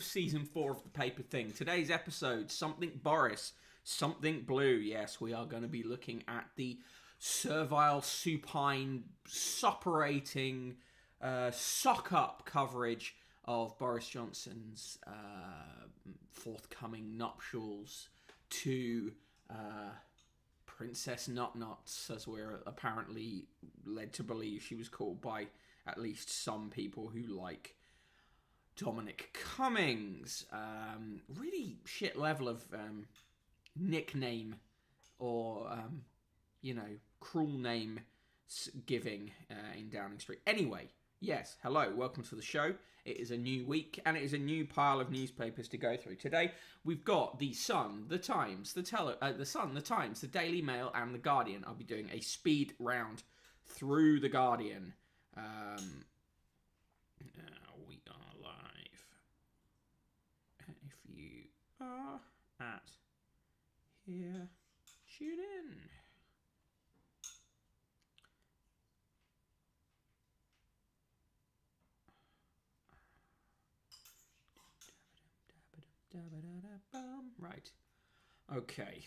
Season 4 of the paper thing. Today's episode, something Boris, something blue. Yes, we are going to be looking at the servile, supine, suppurating, sock-up coverage of Boris Johnson's forthcoming nuptials to Princess Nutnuts, as we're apparently led to believe she was called by at least some people who like Dominic Cummings. Really shit level of nickname or, cruel name giving in Downing Street. Anyway, yes, hello, welcome to the show. It is a new week and it is a new pile of newspapers to go through. Today, we've got The Sun, The Times, The Sun, The Times, The Daily Mail and The Guardian. I'll be doing a speed round through The Guardian. We are live. If you are at here, tune in. Right. Okay.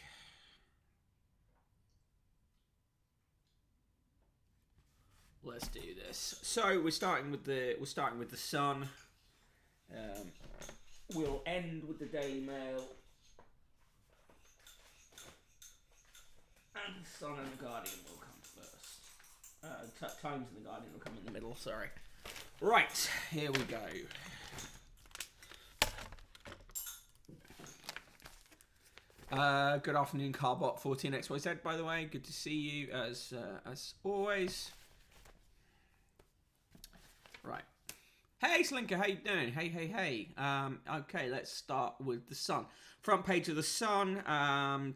Let's do this. So we're starting with the Sun. We'll end with the Daily Mail, and the Sun and the Guardian will come first. Times and the Guardian will come in the middle. Sorry. Right, here we go. Good afternoon, Carbot 14XYZ. By the way, good to see you as always. Right. Hey, Slinker, how you doing? Hey. Okay, let's start with the Sun. Front page of the Sun,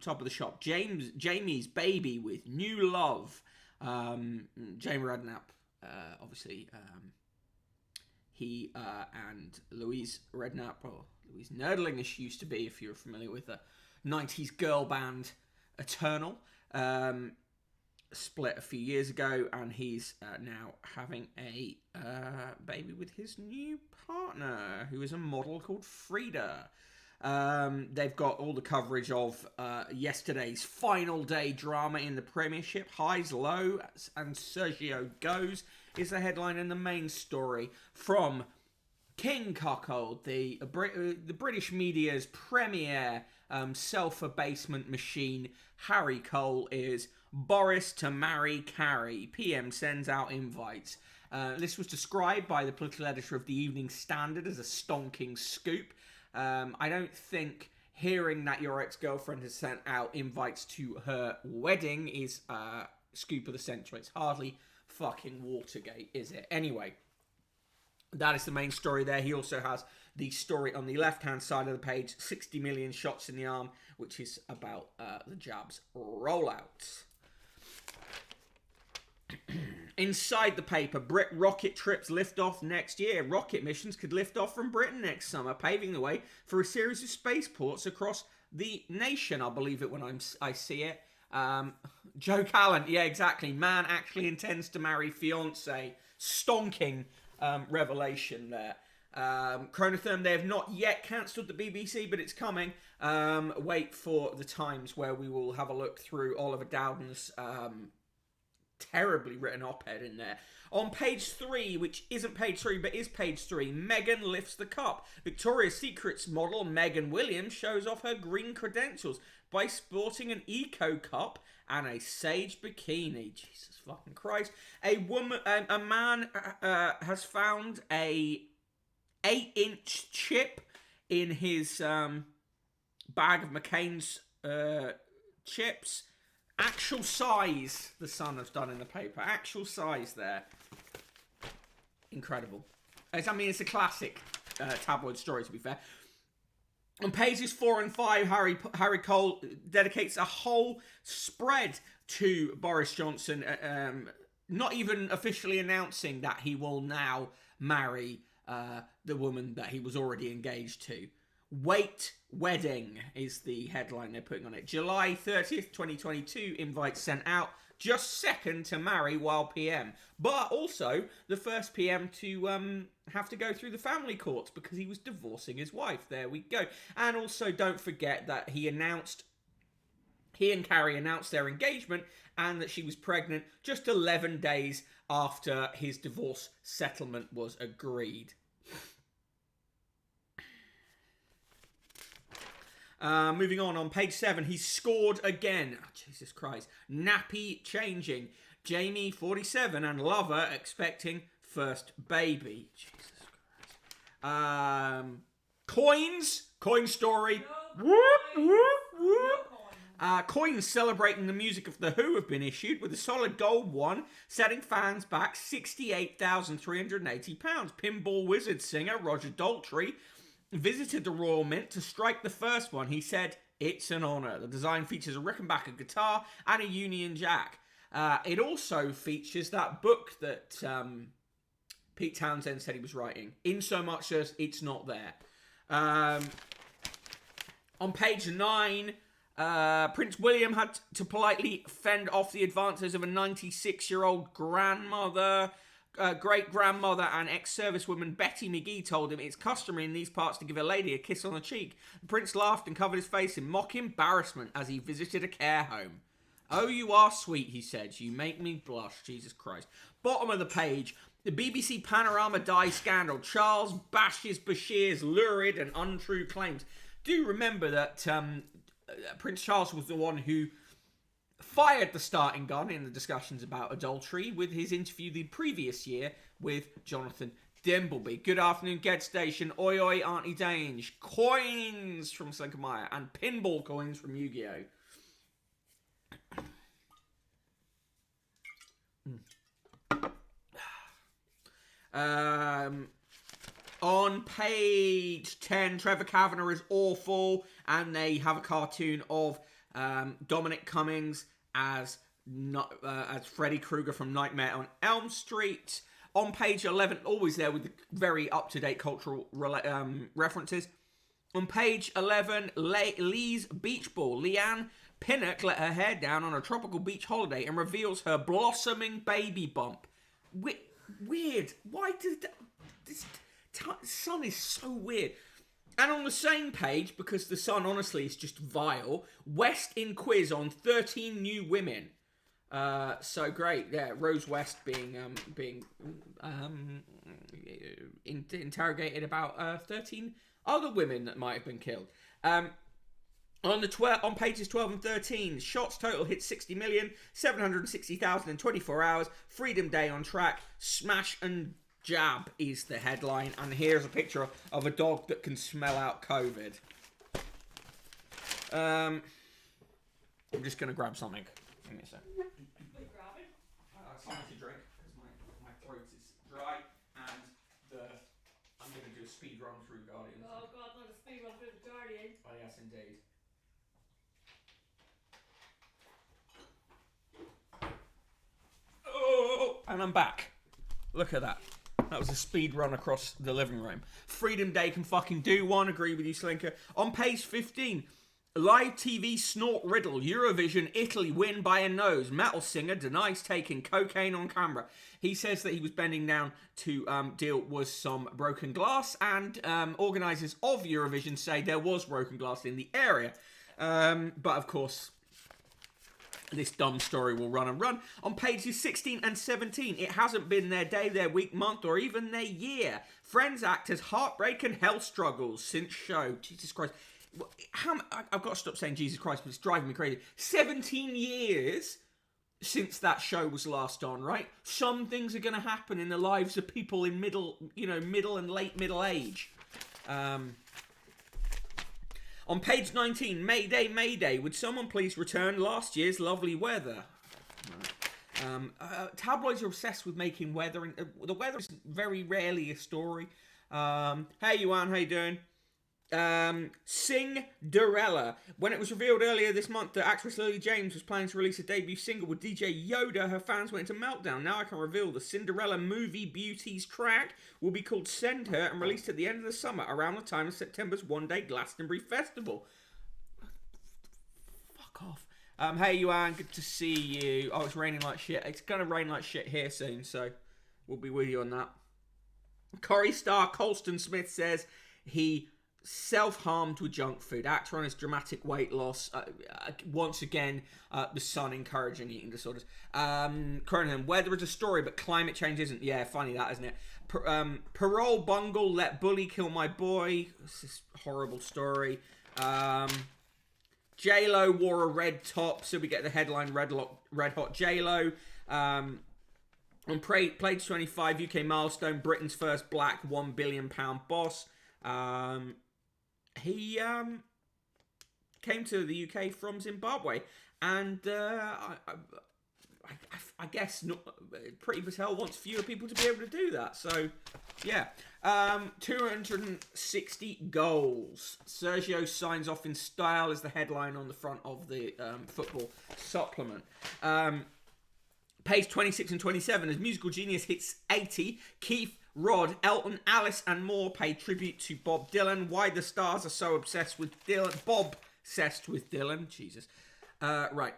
top of the shop. Jamie's baby with new love. Jamie Redknapp, obviously, he and Louise Redknapp, or Louise Nerdling as she used to be, if you're familiar with the 90s girl band Eternal, split a few years ago, and he's now having a baby with his new partner, who is a model called Frida. They've got all the coverage of yesterday's final day drama in the Premiership. Highs, low, and Sergio goes is the headline and the main story from King Cuckold, the British media's premier self-abasement machine. Harry Cole is Boris to marry Carrie. PM sends out invites. This was described by the political editor of the Evening Standard as a stonking scoop. I don't think hearing that your ex-girlfriend has sent out invites to her wedding is scoop of the century. It's hardly fucking Watergate, is it? Anyway, that is the main story there. He also has the story on the left-hand side of the page, 60 million shots in the arm, which is about the jab's rollout. Inside the paper, Brit rocket trips lift off next year. Rocket missions could lift off from Britain next summer, paving the way for a series of spaceports across the nation. I'll believe it when I see it. Joe Callan, yeah, exactly. Man actually intends to marry fiancé. Stonking revelation there. Chronotherm, they have not yet cancelled the BBC, but it's coming. Wait for the Times, where we will have a look through Oliver Dowden's terribly written op-ed in there. On page 3, which isn't page 3 but is page 3, Meghan lifts the cup. Victoria's Secret's model Meghan Williams shows off her green credentials by sporting an eco cup and a sage bikini. Jesus fucking Christ. A man has found a 8-inch chip in his bag of McCain's chips. Actual size, the Sun has done in the paper. Actual size there. Incredible. It's a classic tabloid story, to be fair. On pages 4 and 5, Harry Cole dedicates a whole spread to Boris Johnson, not even officially announcing that he will now marry the woman that he was already engaged to. Wait Wedding is the headline they're putting on it. July 30th, 2022, invite sent out. Just second to marry while PM. But also the first PM to have to go through the family courts because he was divorcing his wife. There we go. And also don't forget that he and Carrie announced their engagement and that she was pregnant just 11 days after his divorce settlement was agreed. Moving on page 7, he scored again. Oh, Jesus Christ. Nappy changing. Jamie, 47, and lover expecting first baby. Jesus Christ. Coin story. No, whoop, whoop, whoop. No coins celebrating the music of The Who have been issued with a solid gold one, setting fans back £68,380. Pinball Wizard singer Roger Daltrey visited the Royal Mint to strike the first one. He said, "It's an honour." The design features a Rickenbacker guitar and a Union Jack. It also features that book that Pete Townsend said he was writing, in so much as it's not there. On page 9, Prince William had to politely fend off the advances of a 96-year-old grandmother. Great-grandmother and ex-servicewoman Betty McGee told him it's customary in these parts to give a lady a kiss on the cheek. The prince laughed and covered his face in mock embarrassment as he visited a care home. "Oh, you are sweet," he said. "You make me blush." Jesus Christ. Bottom of the page, the BBC Panorama Dye scandal. Charles bashes Bashir's lurid and untrue claims. Do remember that Prince Charles was the one who fired the starting gun in the discussions about adultery with his interview the previous year with Jonathan Dimbleby. Good afternoon, Ged Station. Oi, oi, Auntie Dange. Coins from Slinkermeyer and pinball coins from Yu-Gi-Oh! On page 10, Trevor Kavanagh is awful, and they have a cartoon of Dominic Cummings as Freddy Krueger from Nightmare on Elm Street. On page 11, always there with the very up-to-date cultural references. On page 11, Lee's beach ball. Leanne Pinnock let her hair down on a tropical beach holiday and reveals her blossoming baby bump. Weird. Why did that? This Sun is so weird. And on the same page, because the Sun honestly is just vile, West in quiz on 13 new women. So great, yeah. Rose West being interrogated about 13 other women that might have been killed. On pages 12 and 13, shots total hit 60 million, 760,000 in 24 hours. Freedom Day on track. Smash and jab is the headline, and here's a picture of a dog that can smell out COVID. I'm just going to grab something. Give me a sec. What are you grabbing? Something to drink, because my throat is dry, and I'm going to do a speed run through Guardians. Oh God, not a speed run through the Guardian. Oh yes, indeed. Oh, and I'm back. Look at that. That was a speed run across the living room. Freedom Day can fucking do one. Agree with you, Slinker. On page 15, live TV snort riddle. Eurovision, Italy win by a nose. Metal singer denies taking cocaine on camera. He says that he was bending down to deal with some broken glass, and organisers of Eurovision say there was broken glass in the area. But of course, this dumb story will run and run. On pages 16 and 17, it hasn't been their day, their week, month, or even their year. Friends actors' heartbreak and health struggles since show. Jesus Christ. I've got to stop saying Jesus Christ, but it's driving me crazy. 17 years since that show was last on, right? Some things are going to happen in the lives of people in middle and late middle age. On page 19, Mayday, Mayday, would someone please return last year's lovely weather? Tabloids are obsessed with making weather, and the weather is very rarely a story. Hey, Yuan, how you doing? Cinderella. When it was revealed earlier this month that actress Lily James was planning to release a debut single with DJ Yoda, her fans went into meltdown. Now I can reveal the Cinderella movie Beauty's track will be called Send Her and released at the end of the summer, around the time of September's one-day Glastonbury Festival. Fuck off. Hey, Yuan, good to see you. Oh, it's raining like shit. It's going to rain like shit here soon, so we'll be with you on that. Corrie star Colston Smith says he self-harmed with junk food. Actor on his dramatic weight loss. Once again, the sun encouraging eating disorders. Cronin, weather is a story, but climate change isn't. Yeah, funny that, isn't it? Parole bungle, let bully kill my boy. This is a horrible story. J-Lo wore a red top, so we get the headline Red Hot J-Lo. On Page 25, UK milestone, Britain's first black £1 billion boss. He came to the UK from Zimbabwe, and I guess Pretty Patel wants fewer people to be able to do that. So, yeah. 260 goals. Sergio signs off in style is the headline on the front of the football supplement. Page 26 and 27, as musical genius hits 80, Keith, Rod, Elton, Alice and more pay tribute to Bob Dylan. Why the stars are so obsessed with Dylan. Bob-obsessed with Dylan. Jesus. Right.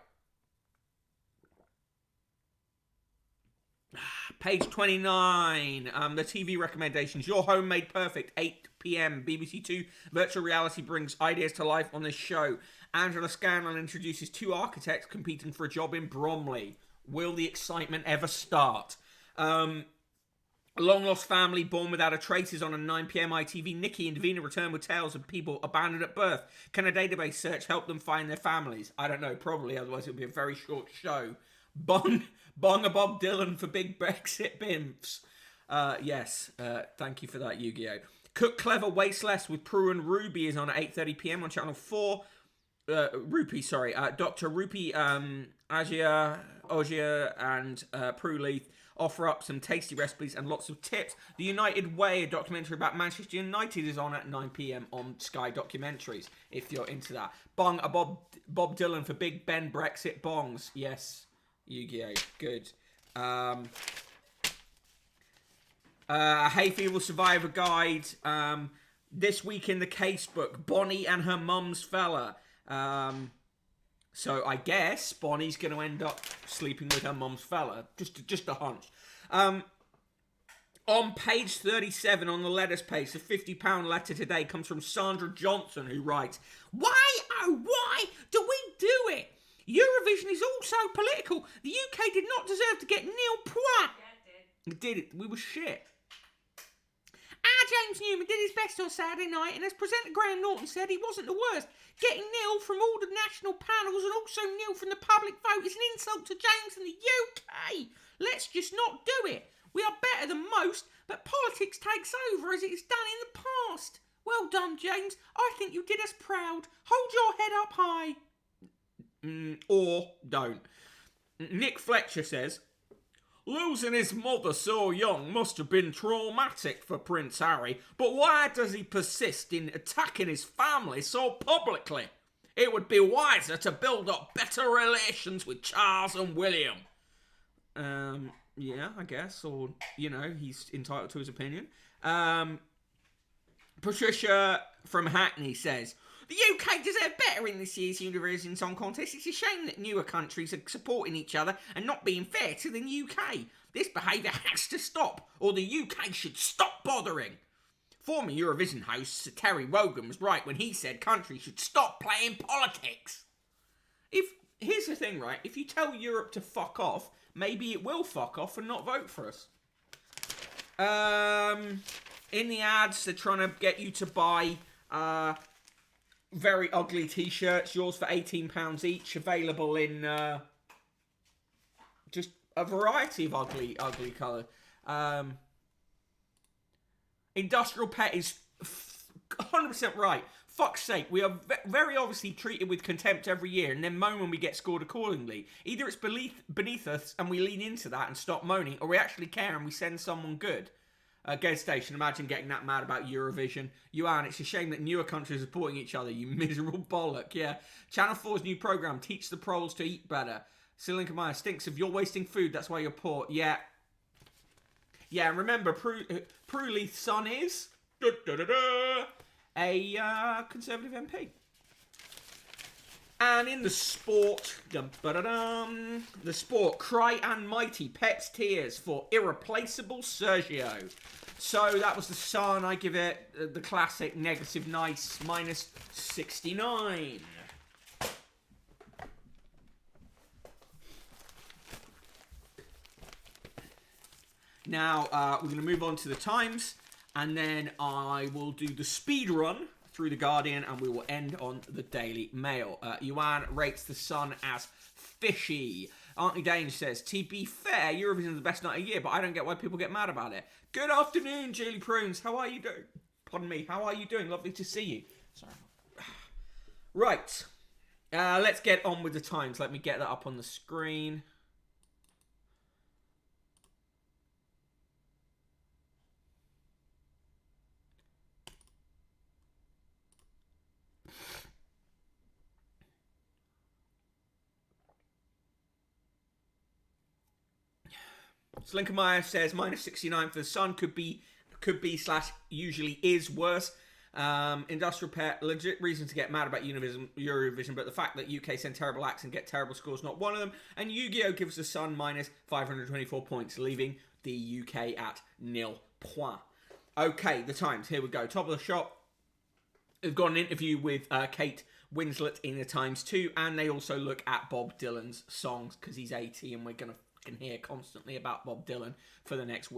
Page 29, the TV recommendations. Your Home Made Perfect, 8 p.m. BBC Two virtual reality brings ideas to life on this show. Angela Scanlon introduces two architects competing for a job in Bromley. Will the excitement ever start? Long Lost Family, Born Without a Trace is on at 9 p.m. ITV. Nikki and Davina return with tales of people abandoned at birth. Can a database search help them find their families? I don't know, probably, otherwise it would be a very short show. Bong a Bob Dylan for big Brexit bimps. Yes, thank you for that, Yu-Gi-Oh! Cook Clever Waste Less with Prue and Ruby is on at 8:30 p.m. on Channel 4. Dr. Rupi Ogier and Prue Leith offer up some tasty recipes and lots of tips. The United Way, a documentary about Manchester United, is on at 9 p.m. on Sky Documentaries, if you're into that. Bong a Bob Dylan for Big Ben Brexit bongs. Yes, Yu-Gi-Oh! Good. Hay Fever Survivor Guide. This week in the casebook, Bonnie and her mum's fella. So I guess Bonnie's going to end up sleeping with her mum's fella. Just a hunch. On page 37 on the letters page, the £50 letter today comes from Sandra Johnson, who writes, "Why, oh why do we do it? Eurovision is all so political. The UK did not deserve to get nil points." Yeah, It did it. We were shit. James Newman did his best on Saturday night, and as presenter Graham Norton said, he wasn't the worst. Getting nil from all the national panels and also nil from the public vote is an insult to James and the UK. Let's just not do it. We are better than most, but politics takes over as it has done in the past. Well done, James. I think you did us proud. Hold your head up high. Or don't. Nick Fletcher says, "Losing his mother so young must have been traumatic for Prince Harry, but why does he persist in attacking his family so publicly? It would be wiser to build up better relations with Charles and William." Yeah, I guess, or, he's entitled to his opinion. Patricia from Hackney says, "The UK deserve better in this year's Eurovision Song Contest. It's a shame that newer countries are supporting each other and not being fair to the UK. This behaviour has to stop, or the UK should stop bothering." Former Eurovision host Sir Terry Wogan was right when he said countries should stop playing politics. Here's the thing, right? If you tell Europe to fuck off, maybe it will fuck off and not vote for us. In the ads, they're trying to get you to buy very ugly t-shirts, yours for £18 each, available in just a variety of ugly colours. Industrial Pet is 100% right. Fuck's sake, we are very obviously treated with contempt every year and then moan when we get scored accordingly. Either it's beneath us and we lean into that and stop moaning, or we actually care and we send someone good. Gas station, imagine getting that mad about Eurovision. Yuan, it's a shame that newer countries are supporting each other, you miserable bollock. Yeah. Channel 4's new programme, Teach the Proles to Eat Better. Silinka Meyer, stinks of you're wasting food, that's why you're poor. Yeah. Yeah, and remember, Prue Leith's son is a Conservative MP. And in the sport, the sport, Cry and Mighty, Pep's Tears for irreplaceable Sergio. So that was the Sun. I give it the classic negative nice, minus 69. Now, we're going to move on to the Times, and then I will do the speed run through the Guardian, and we will end on the Daily Mail. Yuan rates the Sun as fishy. Auntie Dane says, to be fair, Eurovision is the best night of the year, but I don't get why people get mad about it. Good afternoon, Julie Prunes. How are you doing? Pardon me. How are you doing? Lovely to see you. Sorry. Right. Let's get on with the Times. Let me get that up on the screen. Slinkermeyer says minus 69 for the Sun could be / usually is worse. Industrial Pet, legit reason to get mad about Eurovision, but the fact that UK send terrible acts and get terrible scores, not one of them. And Yu-Gi-Oh gives the Sun minus 524 points, leaving the UK at 0 points. Okay, the Times, here we go. Top of the shop. They've got an interview with Kate Winslet in the Times too, and they also look at Bob Dylan's songs because he's 80 and we're going to hear constantly about Bob Dylan for the next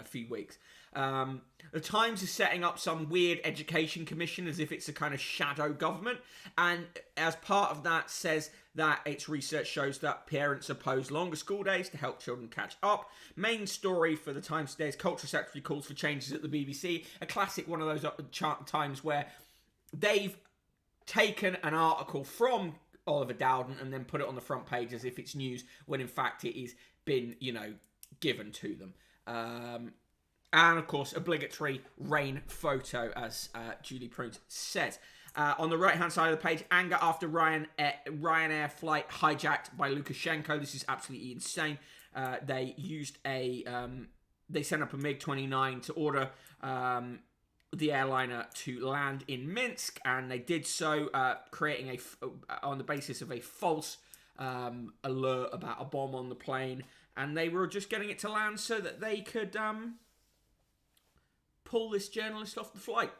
few weeks. The Times is setting up some weird education commission as if it's a kind of shadow government, and as part of that says that its research shows that parents oppose longer school days to help children catch up. Main story for the Times today's Culture Secretary calls for changes at the BBC, a classic one of those times where they've taken an article from Oliver Dowden and then put it on the front page as if it's news when in fact it is been, given to them. And of course, obligatory rain photo, as Julie Prunes says. On the right-hand side of the page, anger after Ryanair flight hijacked by Lukashenko. This is absolutely insane. They used they sent up a MiG-29 to order the airliner to land in Minsk, and they did so, creating on the basis of a false alert about a bomb on the plane, and they were just getting it to land so that they could pull this journalist off the flight.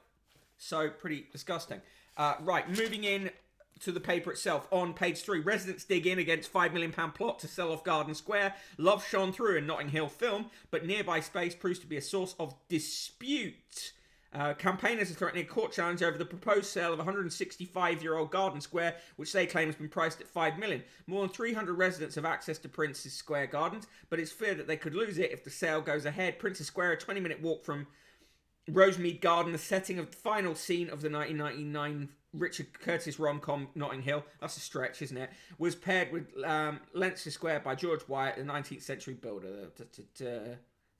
So, pretty disgusting. Right, moving in to the paper itself. On page 3, residents dig in against £5 million plot to sell off Garden Square. Love shone through in Notting Hill film, but nearby space proves to be a source of dispute. Campaigners are threatening a court challenge over the proposed sale of a 165-year-old Garden Square, which they claim has been priced at $5 million. More than 300 residents have access to Prince's Square Gardens, but it's feared that they could lose it if the sale goes ahead. Prince's Square, a 20-minute walk from Rosemead Garden, the setting of the final scene of the 1999 Richard Curtis rom-com Notting Hill, that's a stretch, isn't it, was paired with Leicester Square by George Wyatt, the 19th century builder.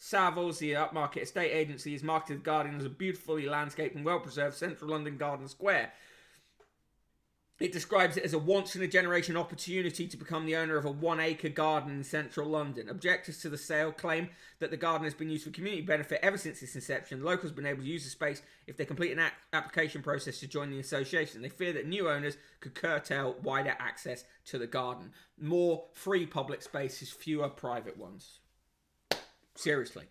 Savills, the upmarket estate agency, has marketed the Guardian as a beautifully landscaped and well-preserved central London garden square. It describes it as a once-in-a-generation opportunity to become the owner of a 1-acre garden in central London. Objectors to the sale claim that the garden has been used for community benefit ever since its inception. Locals have been able to use the space if they complete an application process to join the association. They fear that new owners could curtail wider access to the garden. More free public spaces, fewer private ones. Seriously.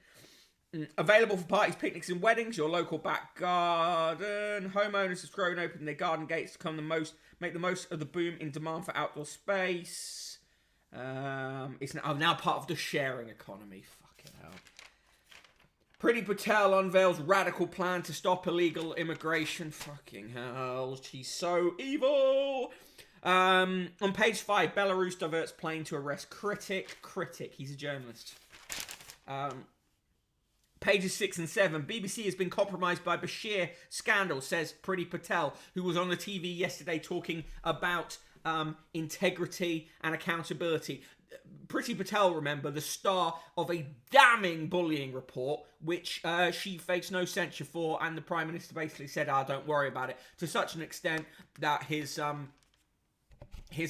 Available for parties, picnics and weddings. Your local back garden. Homeowners have thrown open their garden gates to make the most of the boom in demand for outdoor space. It's now part of the sharing economy. Fucking hell. Priti Patel unveils radical plan to stop illegal immigration. Fucking hell. She's so evil. On page 5, Belarus diverts plane to arrest critic. He's a journalist. Pages 6 and 7. BBC has been compromised by Bashir scandal, says Priti Patel, who was on the TV yesterday talking about integrity and accountability. Priti Patel, remember, the star of a damning bullying report, which she faced no censure for, and the Prime Minister basically said, don't worry about it, to such an extent that his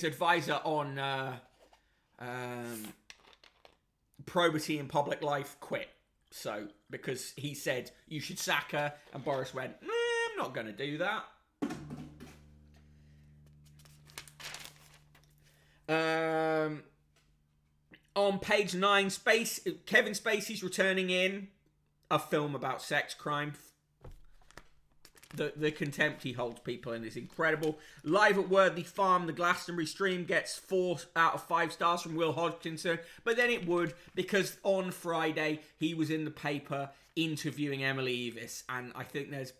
advisor on probity in public life quit. So, because he said, you should sack her, and Boris went, I'm not going to do that. On page 9, Kevin Spacey's returning in a film about sex crime. The contempt he holds people in is incredible. Live at Worthy Farm, the Glastonbury stream gets 4 out of 5 stars from Will Hodgkinson, but then it would, because on Friday he was in the paper interviewing Emily Evis, and I think there's,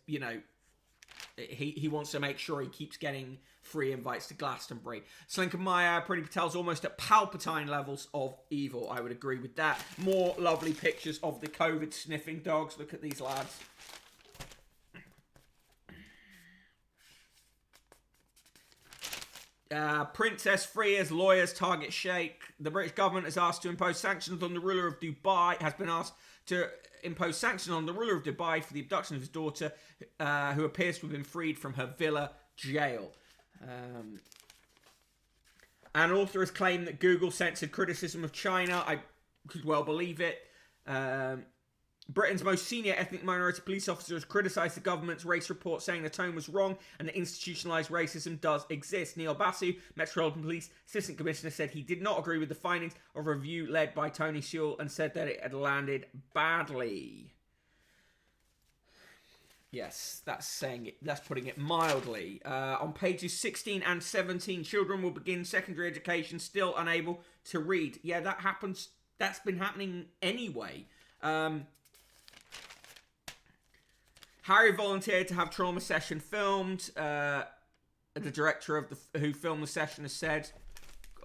he wants to make sure he keeps getting free invites to Glastonbury. Slinker Maya, Priti Patel's almost at Palpatine levels of evil. I would agree with that. More lovely pictures of the COVID sniffing dogs. Look at these lads. Princess Freya's lawyers target Sheikh. The British government has asked to impose sanctions on the ruler of Dubai. Has been asked to impose sanctions on the ruler of Dubai for the abduction of his daughter, who appears to have been freed from her villa jail. An author has claimed that Google censored criticism of China. I could well believe it. Britain's most senior ethnic minority police officer has criticised the government's race report, saying the tone was wrong and that institutionalised racism does exist. Neil Basu, Metropolitan Police Assistant Commissioner, said he did not agree with the findings of a review led by Tony Sewell and said that it had landed badly. Yes, that's putting it mildly. On pages 16 and 17, children will begin secondary education still unable to read. Yeah, that happens. That's been happening anyway. Harry volunteered to have trauma session filmed. The director of who filmed the session has said,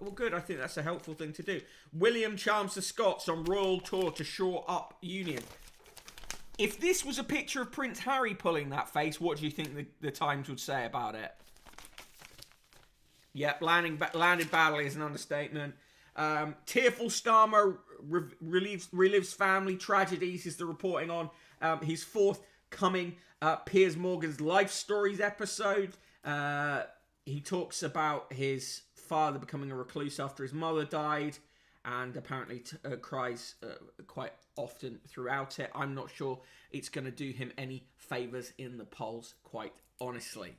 well, good, I think that's a helpful thing to do. William charms the Scots on royal tour to shore up union. If this was a picture of Prince Harry pulling that face, what do you think the Times would say about it? Yep, landed badly is an understatement. Tearful Starmer relives family tragedies, is the reporting on his forthcoming Piers Morgan's Life Stories episode. He talks about his father becoming a recluse after his mother died, and apparently cries quite often throughout it. I'm not sure it's going to do him any favours in the polls, quite honestly.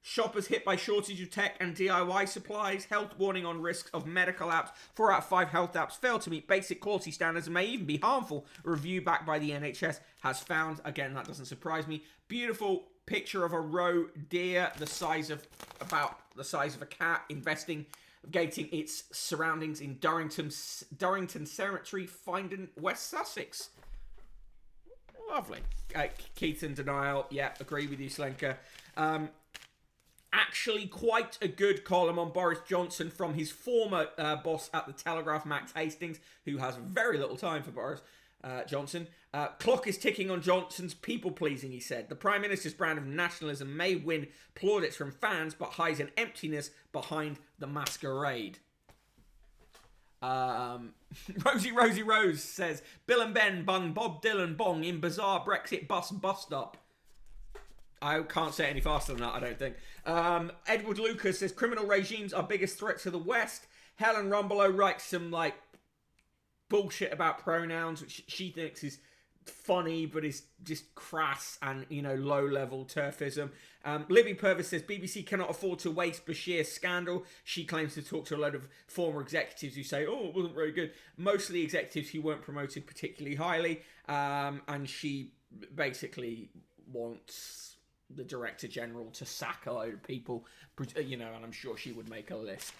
Shoppers hit by shortage of tech and DIY supplies. Health warning on risks of medical apps. 4 out of 5 health apps fail to meet basic quality standards and may even be harmful. A review backed by the NHS has found. Again, that doesn't surprise me. Beautiful picture of a roe deer about the size of a cat investigating its surroundings in Durrington Cemetery, Findon, West Sussex. Lovely. Keith in denial. Yeah, agree with you, Slenker. Actually, quite a good column on Boris Johnson from his former boss at the Telegraph, Max Hastings, who has very little time for Boris Johnson. Clock is ticking on Johnson's people-pleasing, he said. The Prime Minister's brand of nationalism may win plaudits from fans, but hides an emptiness behind the masquerade. Rosie Rose says, Bill and Ben bung Bob Dylan bong in bizarre Brexit bust up. I can't say it any faster than that, I don't think. Edward Lucas says, criminal regimes are biggest threat to the West. Helen Rumbelow writes some, bullshit about pronouns, which she thinks is funny, but is just crass and, low-level turfism. Libby Purvis says, BBC cannot afford to waste Bashir's scandal. She claims to talk to a load of former executives who say, it wasn't very good. Mostly executives who weren't promoted particularly highly. And she basically wants the Director General to sack a load of people, and I'm sure she would make a list.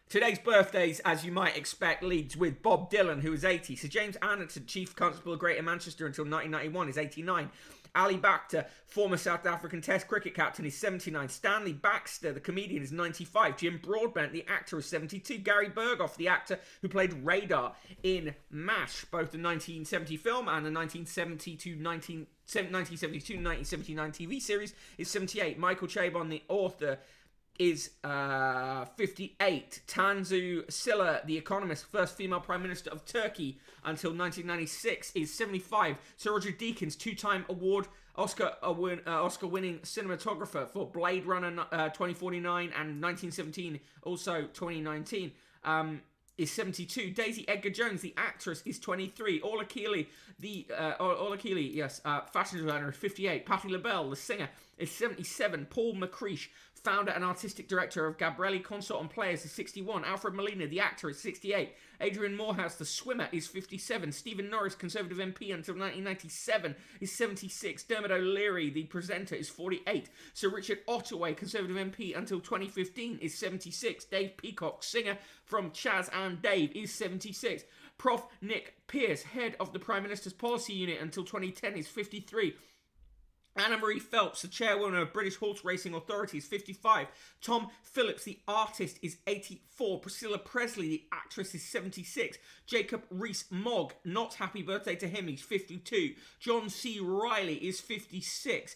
Today's birthdays, as you might expect, leads with Bob Dylan, who is 80. Sir James Anderton, Chief Constable of Greater Manchester until 1991, is 89. Ali Bakhter, former South African Test cricket captain, is 79. Stanley Baxter, the comedian, is 95. Jim Broadbent, the actor, is 72. Gary Berghoff, the actor who played Radar in MASH, both the 1970 film and the 1972-1979 TV series, is 78. Michael Chabon, the author is 58. Tansu Silla, the economist, first female prime minister of Turkey until 1996, is 75. Sir Roger Deakins, two-time Oscar-winning cinematographer for Blade Runner 2049 and 1917, also 2019, is 72. Daisy Edgar Jones, the actress, is 23. Orla Keeley, fashion designer, is 58. Patti LaBelle, the singer, is 77. Paul McCreish, founder and artistic director of Gabrielli Consort and Players, is 61. Alfred Molina, the actor, is 68. Adrian Morehouse, the swimmer, is 57. Stephen Norris, Conservative MP until 1997, is 76. Dermot O'Leary, the presenter, is 48. Sir Richard Ottaway, Conservative MP until 2015, is 76. Dave Peacock, singer from Chaz and Dave, is 76. Prof. Nick Pearce, head of the Prime Minister's Policy Unit until 2010, is 53. Anna-Marie Phelps, the chairwoman of British Horse Racing Authority, is 55. Tom Phillips, the artist, is 84. Priscilla Presley, the actress, is 76. Jacob Rees-Mogg, not happy birthday to him, he's 52. John C. Reilly is 56.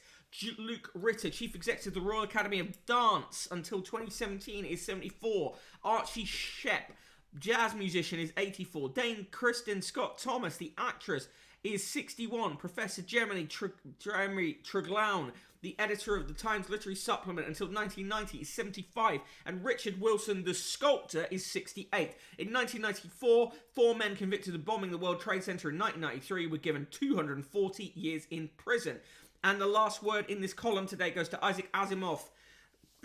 Luke Ritter, Chief Executive of the Royal Academy of Dance until 2017, is 74. Archie Shepp, jazz musician, is 84. Dame Kristen Scott Thomas, the actress, is 61. Professor Jeremy Truglown, the editor of the Times Literary Supplement until 1990, is 75. And Richard Wilson, the sculptor, is 68. In 1994, 4 men convicted of bombing the World Trade Center in 1993 were given 240 years in prison. And the last word in this column today goes to Isaac Asimov,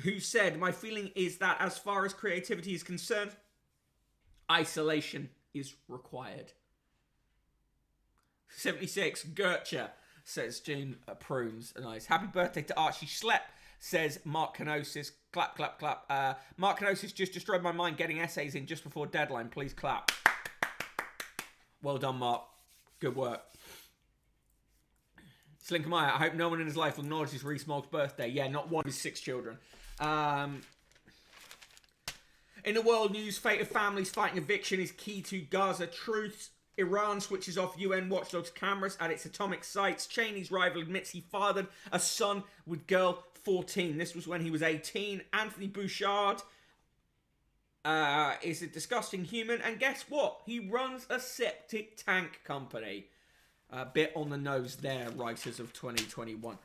who said, "My feeling is that as far as creativity is concerned, isolation is required." 76, Gertcher, says June Prunes. Nice. Happy birthday to Archie Schlepp, says Mark Kenosis. Clap, clap, clap. Mark Kenosis just destroyed my mind getting essays in just before deadline. Please clap. Well done, Mark. Good work. Slinker Meyer, I hope no one in his life acknowledges Rees-Mogg's birthday. Yeah, not one of his 6 children. In the world news, fate of families fighting eviction is key to Gaza truths. Iran switches off UN watchdogs cameras at its atomic sites. Cheney's rival admits he fathered a son with girl 14. This was when he was 18. Anthony Bouchard is a disgusting human. And guess what? He runs a septic tank company. A bit on the nose there, writers of 2021.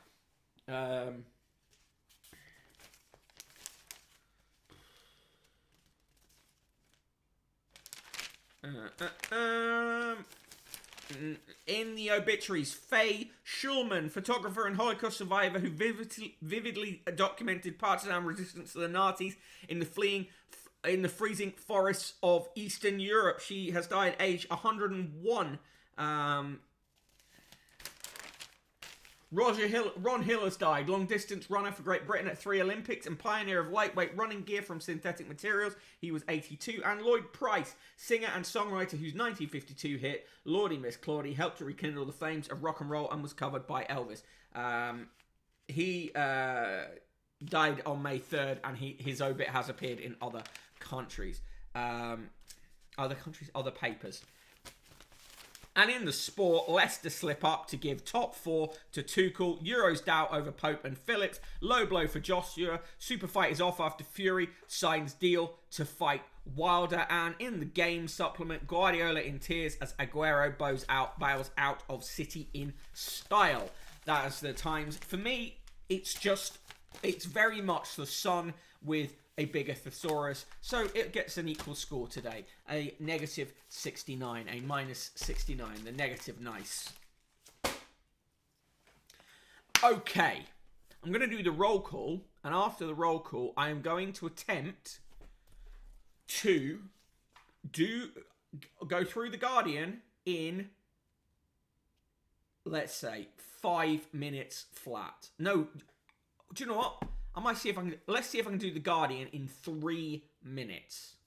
In the obituaries, Faye Schulman, photographer and Holocaust survivor who vividly documented partisan resistance to the Nazis in the freezing forests of Eastern Europe. She has died at age 101. Ron Hill has died, long-distance runner for Great Britain at 3 Olympics and pioneer of lightweight running gear from synthetic materials. He was 82. And Lloyd Price, singer and songwriter whose 1952 hit, Lordy Miss Claudie, helped to rekindle the flames of rock and roll and was covered by Elvis. He died on May 3rd, and his obit has appeared in other countries. Other papers. And in the sport, Leicester slip up to give top 4 to Tuchel. Euros doubt over Pope and Phillips. Low blow for Joshua. Super fight is off after Fury signs deal to fight Wilder. And in the game supplement, Guardiola in tears as Aguero bails out of City in style. That is the Times. For me, it's very much the Sun with a bigger thesaurus, so it gets an equal score today. A negative 69, a minus 69, the negative nice. Okay, I'm going to do the roll call, and after the roll call, I am going to attempt to go through The Guardian in, let's say, 5 minutes flat. No, do you know what? Let's see if I can do The Guardian in 3 minutes.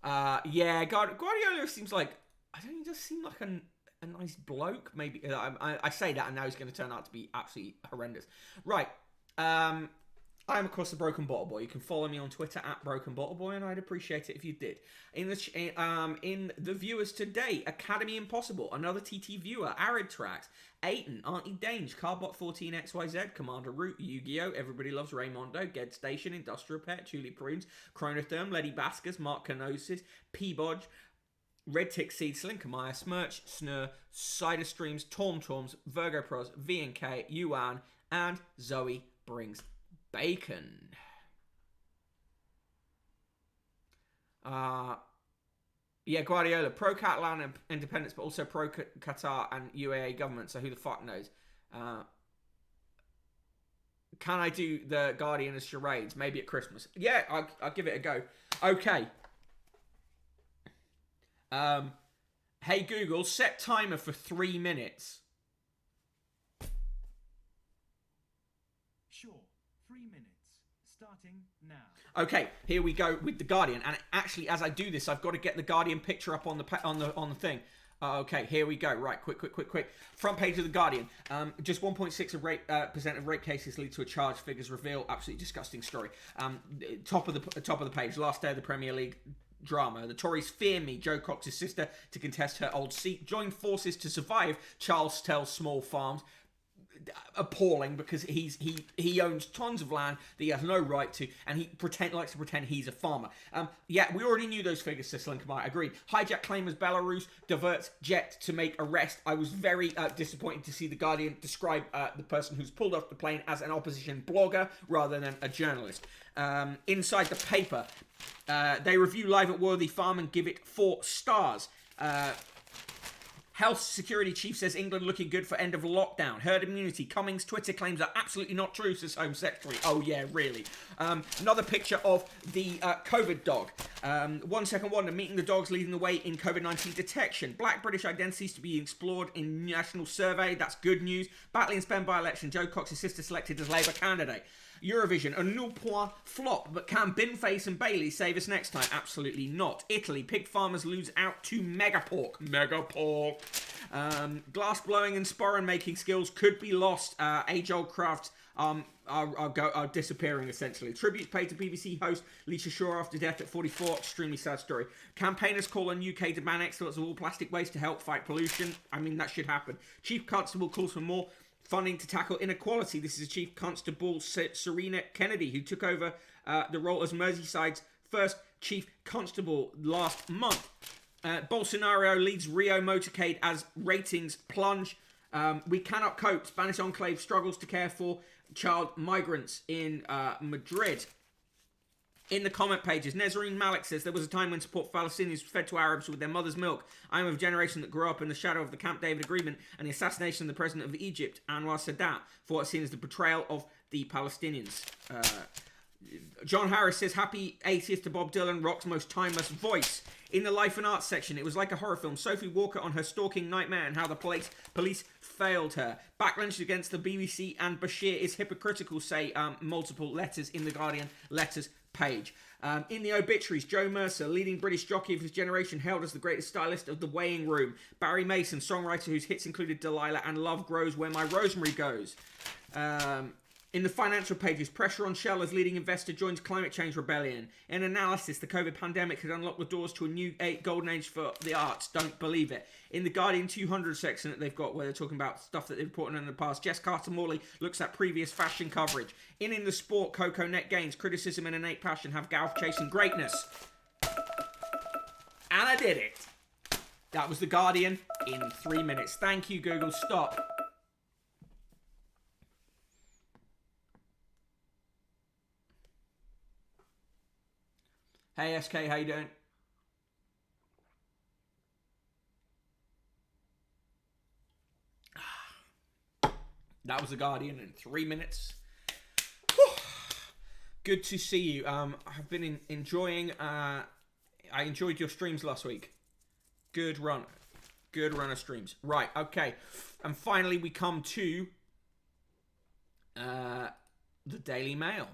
Guardiola seems like, I don't know, he just seems like a nice bloke. Maybe I say that and now he's going to turn out to be absolutely horrendous. Right. I'm, of course, the Broken Bottle Boy. You can follow me on Twitter at Broken Bottle Boy, and I'd appreciate it if you did. In the viewers today, Academy Impossible, another TT viewer, Arid Tracks, Aiton, Auntie Dange, Carbot14XYZ, Commander Root, Yu-Gi-Oh! Everybody Loves Raymondo, Ged Station, Industrial Pet, Tulip Prunes, Chronotherm, Letty Baskers, Mark Canosis, Peabodge, Red Tick Seed Sling, Kamaya Smirch, Snur, Cider Streams, Torms, Virgo Pros, V&K, Yuan, and Zoe Brings Bacon. Yeah, Guardiola, pro-Catalan independence, but also pro-Qatar and UAE government, so who the fuck knows? Can I do the Guardian as charades? Maybe at Christmas. Yeah, I'll give it a go. Okay. Hey Google, set timer for 3 minutes. Sure, 3 minutes. Starting now. Okay, here we go with the Guardian. And actually, as I do this, I've got to get the Guardian picture up on the thing. Okay, here we go. Right, quick. Front page of the Guardian. Just 1.6% of rape cases lead to a charge. Figures reveal. Absolutely disgusting story. Top of the page. Last day of the Premier League drama. The Tories fear me. Joe Cox's sister to contest her old seat. Join forces to survive. Charles tells small farms. Appalling, because he owns tons of land that he has no right to, and he likes to pretend he's a farmer. Yeah, we already knew those figures, Sissel and Kamai. Agreed. Hijack claim as Belarus diverts jet to make arrest. I was very disappointed to see the Guardian describe the person who's pulled off the plane as an opposition blogger rather than a journalist. Inside the paper, they review Live at Worthy Farm and give it 4 stars. Health Security Chief says England looking good for end of lockdown. Herd immunity. Cummings Twitter claims are absolutely not true, says Home Secretary. Oh yeah, really. Another picture of the COVID dog. 1 second wonder, meeting the dogs leading the way in COVID-19 detection. Black British identities to be explored in national survey. That's good news. Batley and Spen by-election. Joe Cox's sister selected as Labour candidate. Eurovision, a nul point flop, but can Binface and Bailey save us next time? Absolutely not. Italy, pig farmers lose out to Megapork. Glass blowing and sporran making skills could be lost. Age-old crafts are disappearing, essentially. Tributes paid to BBC host Leisha Shaw after death at 44. Extremely sad story. Campaigners call on UK to ban exports of all plastic waste to help fight pollution. I mean, that should happen. Chief Constable calls for more funding to tackle inequality. This is Chief Constable Serena Kennedy, who took over the role as Merseyside's first Chief Constable last month. Bolsonaro leads Rio motorcade as ratings plunge. We cannot cope. Spanish enclave struggles to care for child migrants in Madrid. In the comment pages, Nezreen Malik says there was a time when support for Palestinians was fed to Arabs with their mother's milk. I am of a generation that grew up in the shadow of the Camp David Agreement and the assassination of the president of Egypt, Anwar Sadat, for what's seen as the betrayal of the Palestinians. John Harris says, happy 80th to Bob Dylan, rock's most timeless voice. In the life and arts section, it was like a horror film. Sophie Walker on her stalking nightmare and how the police failed her. Backlash against the BBC and Bashir is hypocritical, say multiple letters in the Guardian letters page. In the obituaries, Joe Mercer, leading British jockey of his generation, hailed as the greatest stylist of the weighing room. Barry Mason, songwriter whose hits included Delilah and Love Grows Where My Rosemary Goes. In the financial pages, pressure on Shell as leading investor joins climate change rebellion. In analysis, the COVID pandemic has unlocked the doors to a new golden age for the arts. Don't believe it. In the Guardian 200 section that they've got, where they're talking about stuff that they've reported in the past, Jess Carter-Morley looks at previous fashion coverage. In the sport, Coco net gains, criticism and innate passion have Galf chasing greatness. And I did it. That was the Guardian in 3 minutes. Thank you, Google. Stop. Hey, SK, how you doing? That was The Guardian in 3 minutes. Whew. Good to see you. I've been enjoying... I enjoyed your streams last week. Good run. Good run of streams. Right, okay. And finally we come to... the Daily Mail.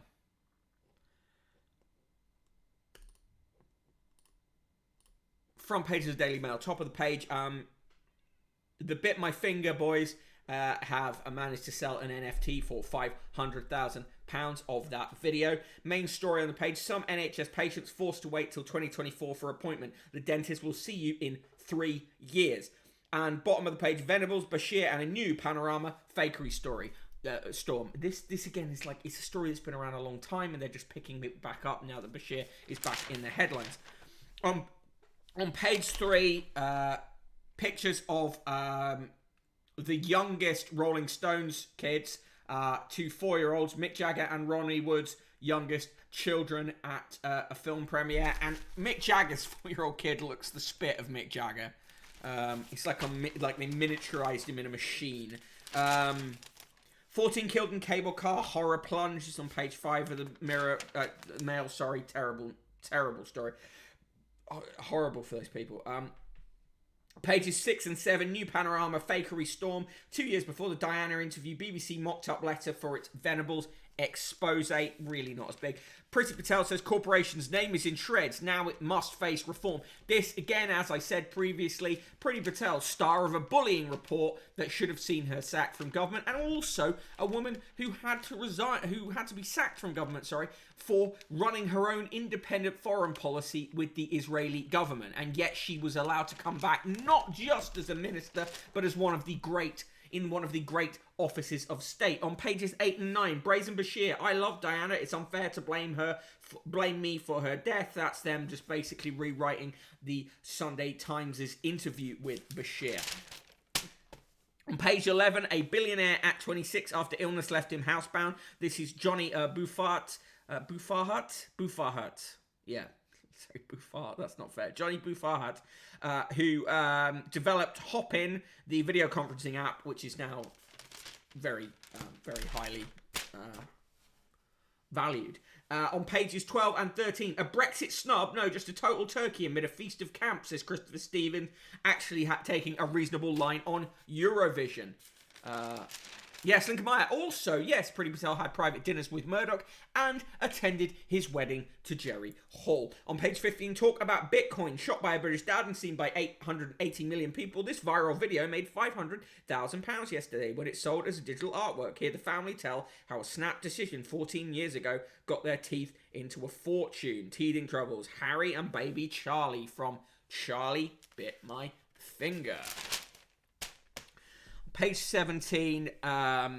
Front page of the Daily Mail, top of the page. The bit my finger, boys. have managed to sell an NFT for £500,000 of that video. Main story on the page: some NHS patients forced to wait till 2024 for appointment. The dentist will see you in 3 years. And bottom of the page: Venables, Bashir, and a new Panorama fakery story. Storm. This again is like, it's a story that's been around a long time, and they're just picking it back up now that Bashir is back in the headlines. On page 3, pictures of the youngest Rolling Stones kids, 2 4-year-olds, Mick Jagger and Ronnie Wood's youngest children at a film premiere. And Mick Jagger's 4-year-old kid looks the spit of Mick Jagger. It's like they miniaturized him in a machine. 14 killed in cable car, horror plunge is on page 5 of the Mail. Sorry, terrible story. Horrible for those people. Pages 6 and 7, new Panorama fakery storm. 2 years before the Diana interview, BBC mocked up letter for its Venables expose. Really not as big. Priti Patel says corporation's name is in shreds. Now it must face reform. This, again, as I said previously, Priti Patel, star of a bullying report that should have seen her sacked from government, and also a woman who had to be sacked from government, for running her own independent foreign policy with the Israeli government. And yet she was allowed to come back, not just as a minister, but as one of the great offices of state. On pages 8 and 9, Brazen Bashir: I love Diana. It's unfair to blame me for her death. That's them just basically rewriting the Sunday Times' interview with Bashir. On page 11, a billionaire at 26 after illness left him housebound. This is Johnny Buffart. Yeah. Sorry, Buffart, that's not fair. Johnny Buffart, who developed Hopin, the video conferencing app, which is now very highly valued. On pages 12 and 13, a Brexit snub, no, just a total turkey amid a feast of camp, says Christopher Stevens, actually taking a reasonable line on Eurovision. Yes, Lincoln Meyer. Also, yes, Priti Patel had private dinners with Murdoch and attended his wedding to Jerry Hall. On page 15, talk about Bitcoin. Shot by a British dad and seen by 880 million people. This viral video made £500,000 yesterday when it sold as a digital artwork. Here the family tell how a snap decision 14 years ago got their teeth into a fortune. Teething troubles. Harry and baby Charlie from Charlie Bit My Finger. Page 17, a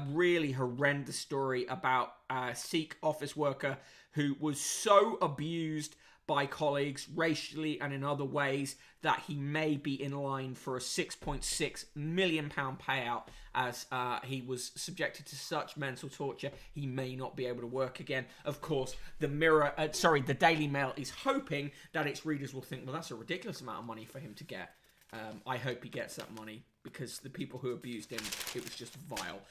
really horrendous story about a Sikh office worker who was so abused by colleagues racially and in other ways that he may be in line for a £6.6 million payout, as he was subjected to such mental torture he may not be able to work again. Of course, the Daily Mail is hoping that its readers will think, well, that's a ridiculous amount of money for him to get. I hope he gets that money, because the people who abused him, it was just vile.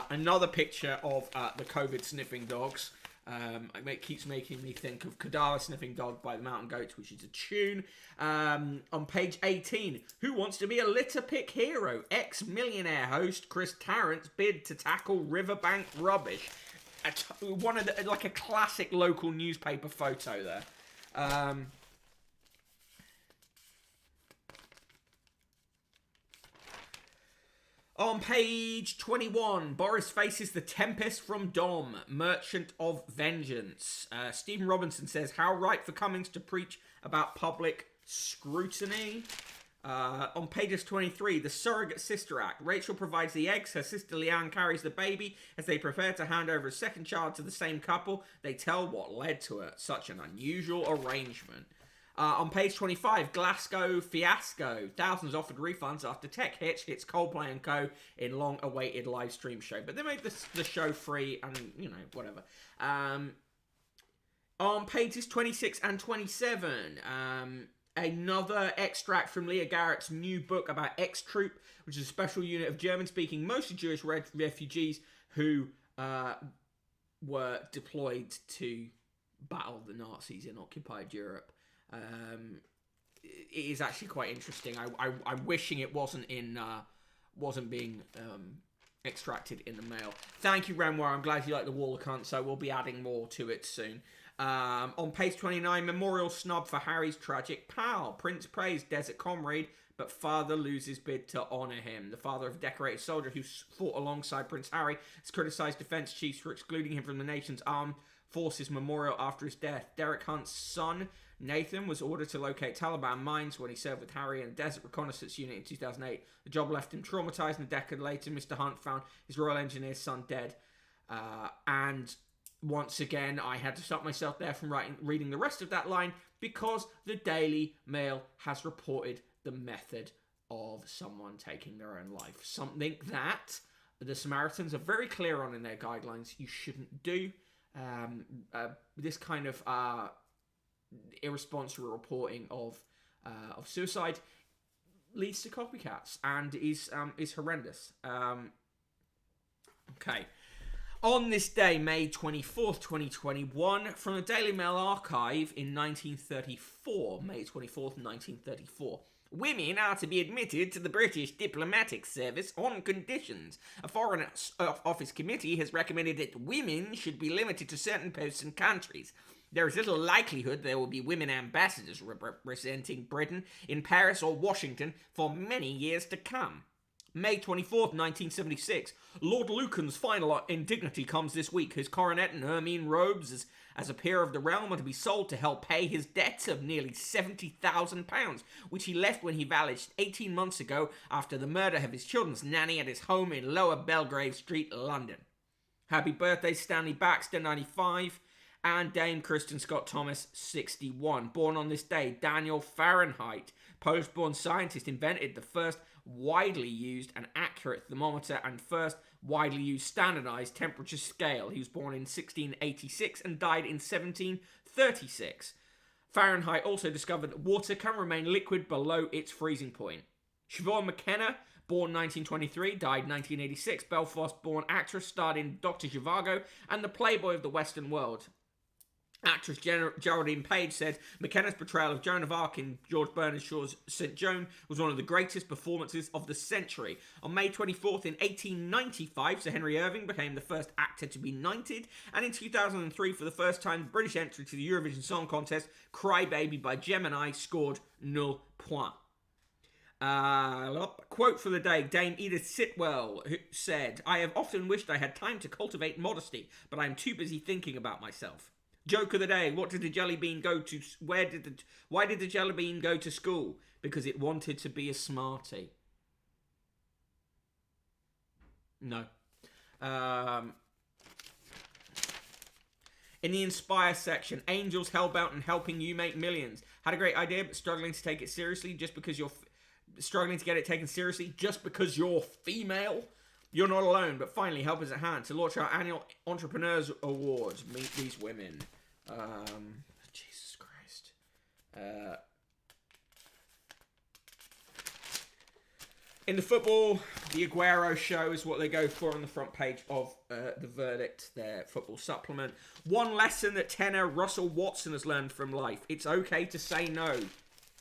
Another picture of the COVID sniffing dogs. It keeps making me think of Kadara Sniffing Dog by the Mountain Goats, which is a tune. On page 18, who wants to be a litter pick hero? Ex-millionaire host Chris Tarrant's bid to tackle riverbank rubbish. Like a classic local newspaper photo there. On page 21, Boris faces the tempest from Dom, Merchant of Vengeance. Stephen Robinson says, how right for Cummings to preach about public scrutiny. On pages 23, the Surrogate Sister Act. Rachel provides the eggs, her sister Leanne carries the baby. As they prepare to hand over a second child to the same couple, they tell what led to it. Such an unusual arrangement. On page 25, Glasgow fiasco. Thousands offered refunds after tech hits Coldplay and Co. in long-awaited live stream show. But they made the show free and, whatever. On pages 26 and 27, another extract from Leah Garrett's new book about X-Troop, which is a special unit of German-speaking, mostly Jewish refugees who were deployed to battle the Nazis in occupied Europe. It is actually quite interesting. I'm wishing it wasn't being extracted in the mail. Thank you, Renoir. I'm glad you like the Wall of Cunt, so we'll be adding more to it soon. On page 29, memorial snub for Harry's tragic pal. Prince praised Desert Comrade but father loses bid to honour him. The father of a decorated soldier who fought alongside Prince Harry has criticised defence chiefs for excluding him from the nation's armed forces memorial after his death. Derek Hunt's son, Nathan, was ordered to locate Taliban mines when he served with Harry in a desert reconnaissance unit in 2008. The job left him traumatised, and a decade later, Mr. Hunt found his Royal Engineer's son dead. And once again, I had to stop myself there from reading the rest of that line because the Daily Mail has reported the method of someone taking their own life. Something that the Samaritans are very clear on in their guidelines you shouldn't do. This kind of irresponsible reporting of suicide leads to copycats and is horrendous. Okay. On this day, May 24th, 2021, from the Daily Mail archive in 1934, May 24th, 1934. Women are to be admitted to the British diplomatic service on conditions. A Foreign Office committee has recommended that women should be limited to certain posts and countries. There is little likelihood there will be women ambassadors representing Britain in Paris or Washington for many years to come. May 24th, 1976. Lord Lucan's final indignity comes this week. His coronet and ermine robes as a peer of the realm are to be sold to help pay his debts of nearly £70,000, which he left when he vanished 18 months ago after the murder of his children's nanny at his home in Lower Belgrave Street, London. Happy birthday, Stanley Baxter, 95, and Dame Kristen Scott Thomas, 61. Born on this day, Daniel Fahrenheit, Polish-born scientist, invented the first widely used and accurate thermometer and first widely used standardized temperature scale. He was born in 1686 and died in 1736. Fahrenheit also discovered that water can remain liquid below its freezing point. Siobhan McKenna, born 1923, died 1986. Belfast-born actress, starred in Dr. Zhivago and The Playboy of the Western World. Actress Geraldine Page said McKenna's portrayal of Joan of Arc in George Bernard Shaw's St. Joan was one of the greatest performances of the century. On May 24th in 1895, Sir Henry Irving became the first actor to be knighted, and in 2003, for the first time, the British entry to the Eurovision Song Contest, Cry Baby by Gemini, scored 0 points. Quote for the day, Dame Edith Sitwell, who said, "I have often wished I had time to cultivate modesty, but I am too busy thinking about myself." Joke of the day, what did the jelly bean go to? Why did the jelly bean go to school? Because it wanted to be a smarty. No. In the Inspire section, angels hellbound and helping you make millions. Had a great idea, but struggling to take it seriously just because you're struggling to get it taken seriously just because you're female. You're not alone, but finally help is at hand. To launch our annual Entrepreneurs Awards, meet these women. Jesus Christ. In the football, the Aguero show is what they go for on the front page of The Verdict, their football supplement. One lesson that tenor Russell Watson has learned from life. It's okay to say no.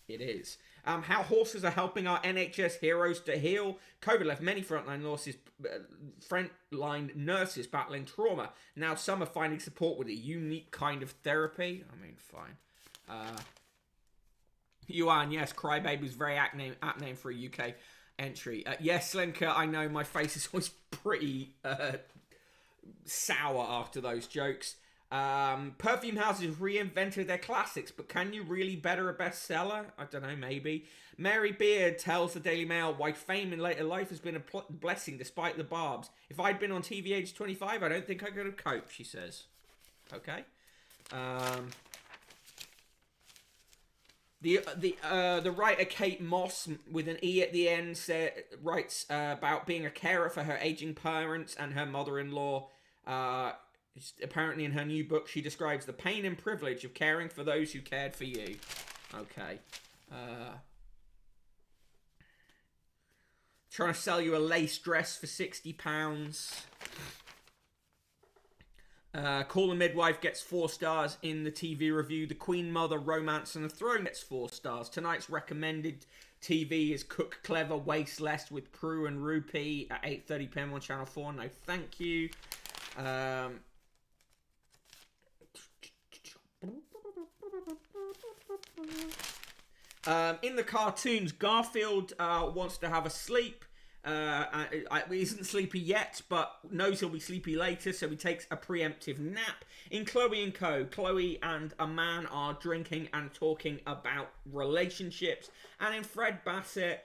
It is. How horses are helping our NHS heroes to heal. COVID left many frontline nurses battling trauma. Now some are finding support with a unique kind of therapy. I mean, fine. Yuan, yes, Crybaby's very apt name for a UK entry. Yes, Slinker, I know my face is always pretty sour after those jokes. Perfume houses reinvented their classics, but can you really better a bestseller? I don't know, maybe. Mary Beard tells the Daily Mail why fame in later life has been a blessing despite the barbs. If I'd been on TV age 25, I don't think I could have coped, she says. Okay. The writer Kate Moss, with an E at the end, writes about being a carer for her aging parents and her mother-in-law. Apparently in her new book, she describes the pain and privilege of caring for those who cared for you. Okay. Trying to sell you a lace dress for £60. Call the Midwife gets 4 stars in the TV review. The Queen Mother, Romance and the Throne gets 4 stars. Tonight's recommended TV is Cook Clever, Waste Less with Prue and Rupee at 8:30pm on Channel 4. No, thank you. In the cartoons, Garfield wants to have a sleep. He isn't sleepy yet, but knows he'll be sleepy later, so he takes a preemptive nap. In Chloe and Co., Chloe and a man are drinking and talking about relationships. And in Fred Bassett,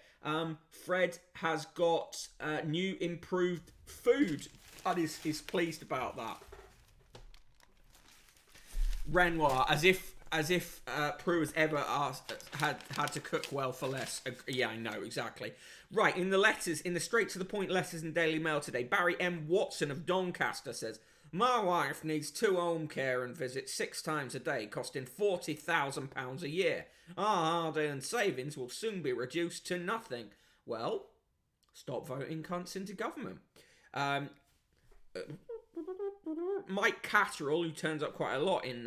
Fred has got new improved food and is pleased about that. Renoir, as if Prue has ever had to cook well for less. Yeah, I know, exactly. Right, in the straight to the point letters in Daily Mail today, Barry M. Watson of Doncaster says, my wife needs 2 home care and visits 6 times a day, costing £40,000 a year. Our hard-earned savings will soon be reduced to nothing. Well, stop voting cunts into government. Mike Catterall, who turns up quite a lot in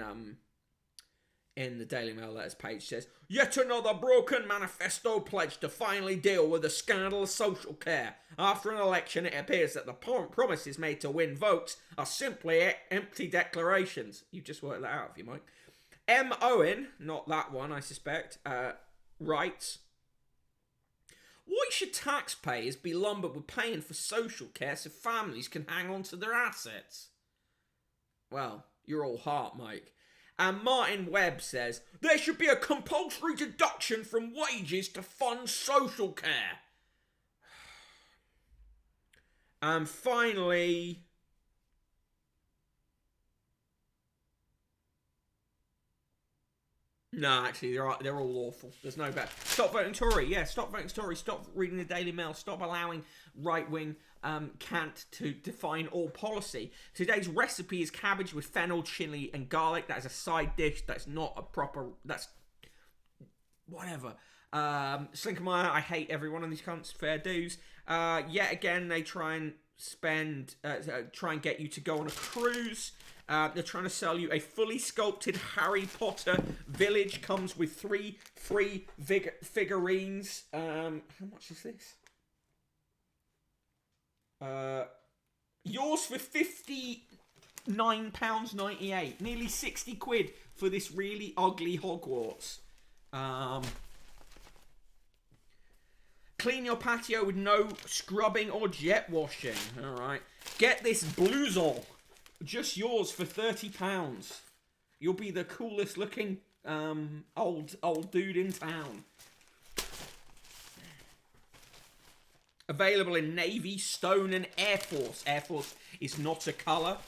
the Daily Mail letters page, says, yet another broken manifesto pledge to finally deal with the scandal of social care. After an election, it appears that the promises made to win votes are simply empty declarations. You just worked that out, if you might. M. Owen, not that one, I suspect, writes, why should taxpayers be lumbered with paying for social care so families can hang on to their assets? Well, you're all heart, Mike. And Martin Webb says, there should be a compulsory deduction from wages to fund social care. And finally, no, actually, they're all awful. There's no better. Stop voting Tory. Yeah, stop voting Tory. Stop reading the Daily Mail. Stop allowing right-wing cant to define all policy. Today's recipe is cabbage with fennel, chili, and garlic. That is a side dish. That's not a proper... That's... Whatever. Slinkermeyer, I hate every one of these cunts. Fair dues. Yet again, they try and get you to go on a cruise. They're trying to sell you a fully sculpted Harry Potter village. Comes with 3 free figurines. How much is this? Yours for £59.98. Nearly 60 quid for this really ugly Hogwarts. Clean your patio with no scrubbing or jet washing. Alright. Get this blouson. Just yours for £30. You'll be the coolest looking old dude in town. Available in Navy, Stone, and Air Force. Air Force is not a colour.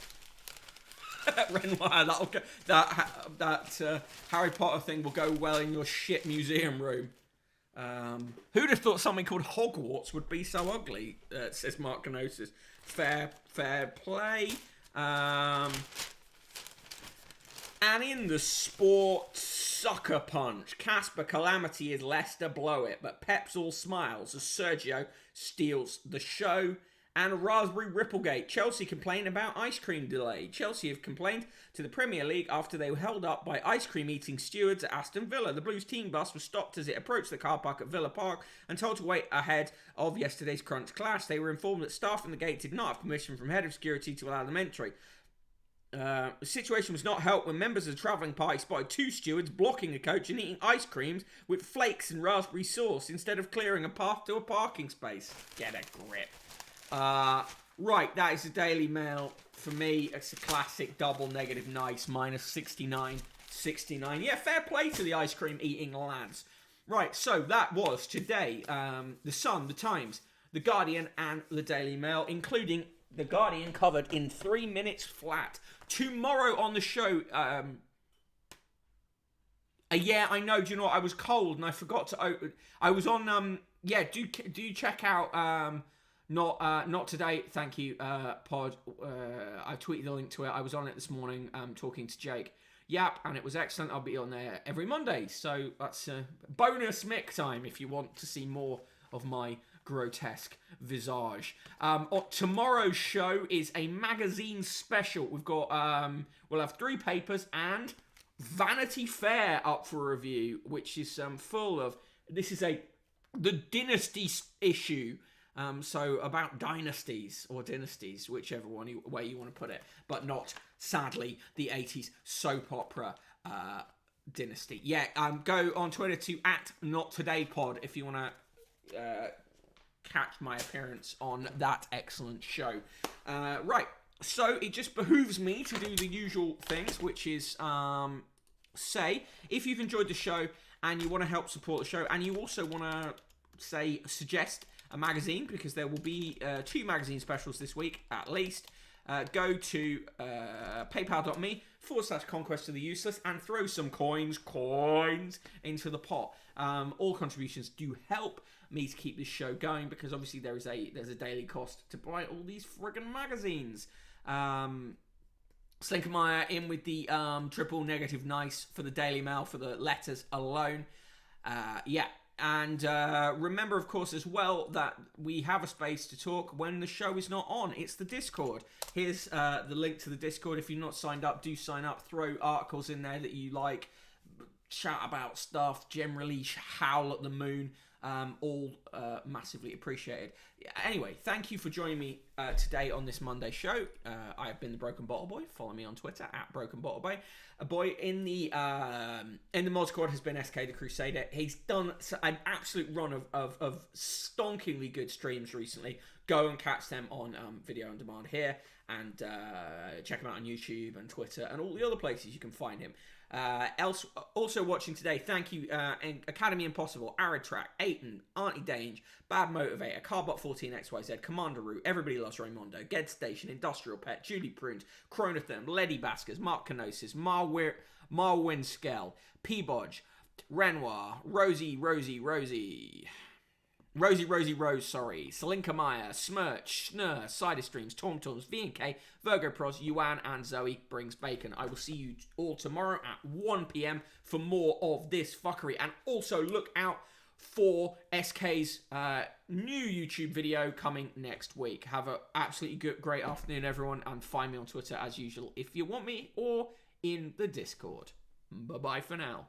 Renoir, that Harry Potter thing will go well in your shit museum room. Who'd have thought something called Hogwarts would be so ugly? Says Mark Gnosis. Fair play. And in the sport, sucker punch. Casper Calamity is Leicester blow it, but Pep's all smiles as Sergio steals the show. And Raspberry Ripplegate. Chelsea complain about ice cream delay. Chelsea have complained to the Premier League after they were held up by ice cream eating stewards at Aston Villa. The Blues team bus was stopped as it approached the car park at Villa Park and told to wait ahead of yesterday's crunch clash. They were informed that staff in the gate did not have permission from head of security to allow them entry. The situation was not helped when members of the travelling party spotted 2 stewards blocking the coach and eating ice creams with flakes and raspberry sauce instead of clearing a path to a parking space. Get a grip. Right, that is the Daily Mail. For me, it's a classic double negative nice, minus 69. Yeah, fair play to the ice cream eating lads. Right, so that was today. The Sun, the Times, the Guardian, and the Daily Mail, including the Guardian covered in 3 minutes flat. Tomorrow on the show, yeah, I know. Do you know what? I was cold and I forgot to open. I was on. Yeah, do check out. Not today, thank you, pod. I tweeted the link to it. I was on it this morning, talking to Jake. Yep, and it was excellent. I'll be on there every Monday, so that's bonus Mick time if you want to see more of my grotesque visage. Tomorrow's show is a magazine special. We've got we'll have 3 papers and Vanity Fair up for review, which is full of. This is the Dynasty issue. So about dynasties or dynasties, whichever way you want to put it, but not, sadly, the 80s soap opera Dynasty. Yeah, go on Twitter to @NotTodayPod if you want to catch my appearance on that excellent show. Right, so it just behooves me to do the usual things, which is say, if you've enjoyed the show and you want to help support the show, and you also want to, say, suggest a magazine, because there will be 2 magazine specials this week, at least, go to paypal.me/conquest of the useless and throw some coins into the pot. All contributions do help me to keep this show going, because obviously there's a daily cost to buy all these friggin' magazines. Slinkermeyer in with the triple negative nice for the Daily Mail for the letters alone. And remember, of course, as well, that we have a space to talk when the show is not on. It's the Discord. Here's the link to the Discord. If you're not signed up, do sign up. Throw articles in there that you like. Chat about stuff. Generally, howl at the moon. All massively appreciated. Anyway, thank you for joining me today on this Monday show. I have been the Broken Bottle Boy. Follow me on Twitter @Broken Bottle Boy. A boy in the mod squad has been SK the Crusader. He's done an absolute run of stonkingly good streams recently. Go and catch them on video on demand here, and check him out on YouTube and Twitter and all the other places you can find him. Also watching today, thank you, Academy Impossible, Arid Track, Aiton, Auntie Dange, Bad Motivator, Carbot 14XYZ, Commander Root, Everybody Loves Raymondo, Ged Station, Industrial Pet, Julie Prunes, Chronotherm, Letty Baskers, Mark Kenosis, Marwin Skell, Peabodge, Renoir, Rosie, Salinka Maya, Smirch, Schnur, Cider Streams, Tauntaums, V&K, Virgo Pros, Yuan, and Zoe Brings Bacon. I will see you all tomorrow at 1 p.m. for more of this fuckery. And also look out for SK's new YouTube video coming next week. Have an absolutely great afternoon, everyone, and find me on Twitter as usual if you want me, or in the Discord. Bye-bye for now.